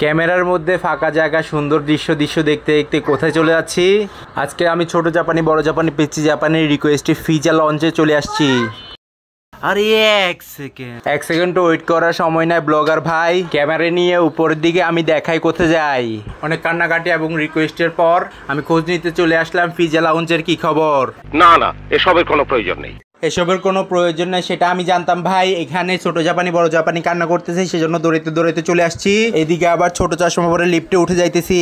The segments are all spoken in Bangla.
ক্যামেরার মধ্যে ফাঁকা জায়গা, সুন্দর দৃশ্য দেখতে দেখতে কোথায় চলে যাচ্ছি। আজকে আমি ছোট জাপানি, বড় জাপানি, পিচ্চি জাপানির রিকোয়েস্টে ফিজা লঞ্চে চলে আসছি। আরে এক সেকেন্ড ওয়েট করার সময় নাই ব্লগার ভাই। ক্যামেরা নিয়ে উপরের দিকে আমি দেখাই কোথায় যাই। অনেক কান্নাকাটি এবং রিকোয়েস্টের পর আমি খোঁজ নিতে চলে আসলাম ফিজা লঞ্চের কি খবর। না না, এসবের কোনো প্রয়োজন নেই। এসবের কোনো প্রয়োজন নেই সেটা আমি জানতাম ভাই। এখানে ছোট জাপানি বড় জাপানি কান্না করতেছে, সেজন্য দৌড়াইতে চলে আসছি। এদিকে আবার ছোট চশমা পরে লিফটে উঠে যাইতেছি।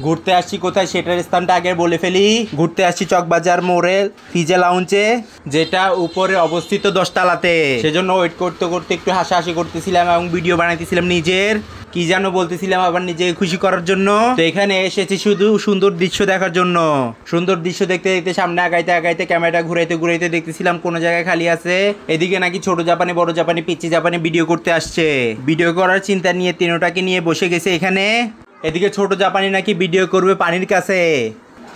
ঘুরতে আসছি কোথায় সেটার স্থানটা আগে বলে ফেলি। ঘুরতে আসছি চকবাজার মোড়ে ফিজা লাউঞ্জে, যেটা উপরে অবস্থিত 10 তলাতে। সেজন্য ওয়েট করতে করতে একটু হাসাহাসি করতেছিলাম এবং ভিডিও বানাইতেছিলাম নিজের। কি যেন বলতেছিলাম আবার নিজেকে খুশি করার জন্য। তো এখানে এসেছি শুধু সুন্দর দৃশ্য দেখার জন্য। সুন্দর দৃশ্য দেখতে দেখতে সামনে আগাইতে ক্যামেরাটা ঘুরাইতে দেখতেছিলাম কোন জায়গায় খালি আছে। এদিকে নাকি ছোট জাপানি, বড় জাপানি, পিচ্চি জাপানি ভিডিও করতে আসছে। ভিডিও করার চিন্তা নিয়ে তিনটাকে নিয়ে বসে গেছে এখানে। এদিকে ছোট জাপানি নাকি ভিডিও করবে পানির কাছে।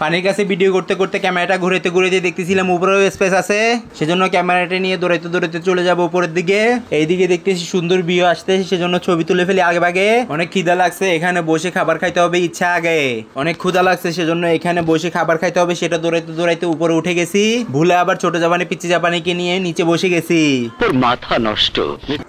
পানির কাছে ভিডিও করতে করতে ক্যামেরাটা ঘুরাইতে দেখতেছিলাম উপরেও স্পেস আছে, সেজন্য ক্যামেরাটা নিয়ে দৌড়াইতে চলে যাবো উপরের দিকে। এইদিকে দেখতেছি সুন্দর ভিউ আসতেছে, সেজন্য ছবি তুলে ফেলি আগে ভাগে। অনেক খিদা লাগছে, এখানে বসে খাবার খাইতে হবে ইচ্ছা আগে। অনেক ক্ষুধা লাগছে, সেজন্য এখানে বসে খাবার খাইতে হবে, সেটা দৌড়াইতে উপরে উঠে গেছি। ভুলে আবার ছোট জাপানি পিচ্চি জাপানিকে নিয়ে নিচে বসে গেছি। তোর মাথা নষ্ট।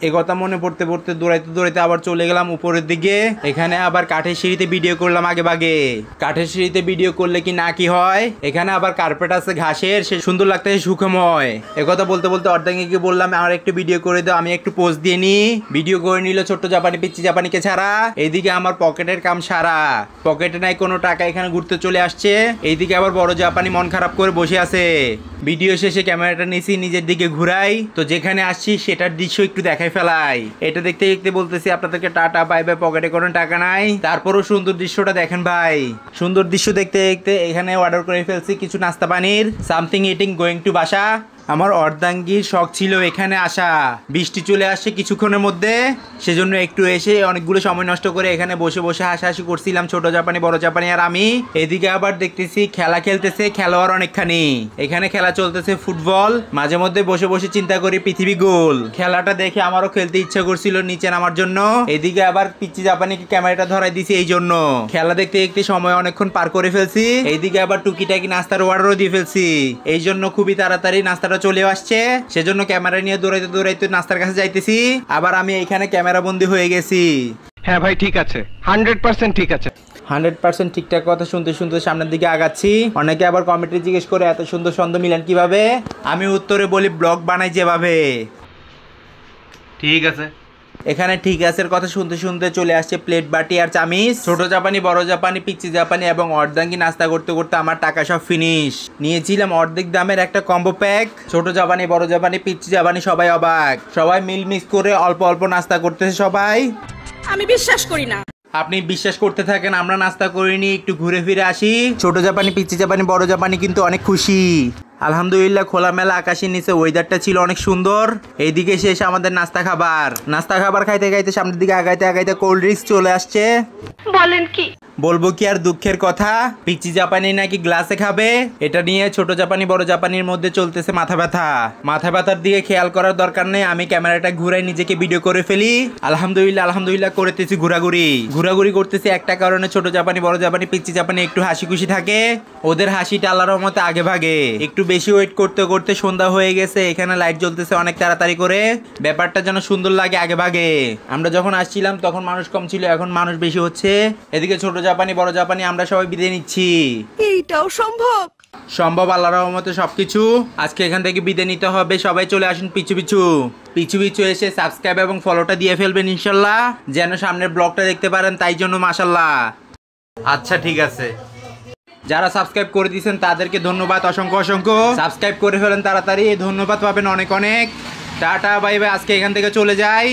এ কথা মনে পড়তে দৌড়াইতে আবার চলে গেলাম উপরের দিকে। এখানে আবার কাঠের সিঁড়িতে ভিডিও করলাম আগে ভাগে। কাঠের সিঁড়িতে ভিডিও করলে কি না কি হয়। এখানে আবার কার্পেট আছে ঘাসের, সে সুন্দর লাগতেছে সুখময়। একথা বলতে অর্ধাঙ্গীকে বললাম আমার একটু ভিডিও করে দাও, আমি একটু পোজ দিয়ে নি। ভিডিও করে নিল ছোট্ট জাপানি পিচ্চি জাপানিকে ছাড়া। এইদিকে আমার পকেটের কাম সারা, পকেটে নাই কোনো টাকা, এখানে ঘুরতে চলে আসছে। এইদিকে আবার বড় জাপানি মন খারাপ করে বসে আছে। ভিডিও শেষে ক্যামেরাটা নিয়েছি নিজের দিকে ঘুরাই, তো যেখানে আসছি সেটার দৃশ্য একটু দেখাই ফেলাই। এটা দেখতে দেখতে বলতেছি আপনাদেরকে টাটা বাই বাই, পকেটে কোনো টাকা নাই, তারপরও সুন্দর দৃশ্যটা দেখেন ভাই। সুন্দর দৃশ্য দেখতে দেখতে এখানে অর্ডার করে ফেলছি কিছু নাস্তা পানির, সামথিং ইটিং গোয়িং টু বাসা। আমার অর্ধাঙ্গীর শখ ছিল এখানে আসা। বৃষ্টি চলে আসছে কিছুক্ষণের মধ্যে, সেজন্য একটু এসে অনেকগুলো সময় নষ্ট করে এখানে বসে হাসাহাসি করছিলাম ছোট জাপানি, বড় জাপানি আর আমি। এদিকে আবার দেখতেছি খেলা খেলতেছে খেলোয়াড় অনেকখানি। এখানে খেলা চলতেছে ফুটবল। মাঝে মধ্যে বসে চিন্তা করি পৃথিবী গোল। খেলাটা দেখে আমারও খেলতে ইচ্ছা করছিল নিচে নামার জন্য। এদিকে আবার পিচ্চি জাপানিকে ক্যামেরাটা ধরাই দিছি, এই জন্য খেলা দেখতে দেখতে সময় অনেকক্ষণ পার করে ফেলছি। এইদিকে আবার টুকিটাকি নাস্তার অর্ডারও দিয়ে ফেলছি, এই জন্য খুবই তাড়াতাড়ি নাস্তাটা চলে আসছে। সেজন্য ক্যামেরা নিয়ে দৌড়াইতে নাস্তার কাছে যাইতেছি। আবার আমি এখানে ক্যামেরা বন্দী হয়ে গেছি। হ্যাঁ ভাই ঠিক আছে, 100% ঠিক আছে। 100% ঠিকঠাক কথা শুনতে সামনের দিকে আগাচ্ছি। অনেকে আবার কমেন্টে জিজ্ঞেস করে এত সুন্দর ছন্দ মিলান কিভাবে। আমি উত্তরে বলি ব্লগ বানাই যেভাবে। ঠিক আছে। এখানে ঠিক আছে কথা শুনতে চলে আসছে প্লেট বাটি আর চামিচ। ছোট জাপানি, বড় জাপানি, পিচ্চি জাপানি এবং অর্ধাঙ্গী নাস্তা করতে আমার টাকা সব ফিনিশ। নিয়েছিলাম অর্ধেক দামের একটা কম্বো প্যাক। ছোট জাপানি, বড় জাপানি, পিচ্চি জাপানি সবাই অবাক। সবাই মিল মিক্স করে অল্প নাস্তা করতেছে সবাই। আমি বিশ্বাস করি না। আপনি বিশ্বাস করতে থাকেন, আমরা নাস্তা করিনি, একটু ঘুরে ফিরে আসি। ছোট জাপানি, পিচ্চি জাপানি, বড় জাপানি কিন্তু অনেক খুশি। আলহামদুলিল্লাহ খোলামেলা আকাশের নিচে ওয়েদারটা ছিল অনেক সুন্দর। এইদিকে শেষ আমাদের নাস্তা খাবার খাইতে সামনের দিকে আগাইতে কোল্ড ড্রিঙ্কস চলে আসছে। বলেন কি? বলবো কি আর দুঃখের কথা, পিচ্চি জাপানি নাকি গ্লাসে খাবে। এটা নিয়ে ছোট জাপানি, বড় জাপানির মধ্যে চলতেছে মাথা ব্যথার দিকে খেয়াল করার দরকার নেই। আমি ক্যামেরাটা ঘুরাই নিজেকে ভিডিও করে ফেলি। আলহামদুলিল্লাহ করতেছি ঘোরাঘুরি করতেছি একটা কারণে, ছোট জাপানি, বড় জাপানি, পিচ্চি জাপানি একটু হাসি খুশি থাকে। ওদের হাসিটা আল্লাহর রহমতে আগে ভাগে। একটু বেশি ওয়েট করতে সন্ধ্যা হয়ে গেছে। এখানে লাইট জ্বলতেছে অনেক তাড়াতাড়ি করে, ব্যাপারটা যেন সুন্দর লাগে আগে ভাগে। আমরা যখন আসছিলাম তখন মানুষ কম ছিল, এখন মানুষ বেশি হচ্ছে। এদিকে ছোট জাপানি, বড় জাপানি আমরা সবাই বিদায় নিচ্ছি। এইটাও সম্ভব আল্লাহর রহমতে সবকিছু। আজকে এখান থেকে বিদায় নিতে হবে। সবাই চলে আসুন পিছু এসে সাবস্ক্রাইব এবং ফলোটা দিয়ে ফেলবেন ইনশাল্লাহ, যেন সামনের ব্লগটা দেখতে পারেন, তাই জন্য মাশাল্লাহ। আচ্ছা ঠিক আছে, যারা সাবস্ক্রাইব করে দিয়েছেন তাদেরকে ধন্যবাদ অসংখ্য। সাবস্ক্রাইব করে ফেলেন তাড়াতাড়ি, ধন্যবাদ পাবেন অনেক। টাটা বাই বাই, আজকে এখান থেকে চলে যাই।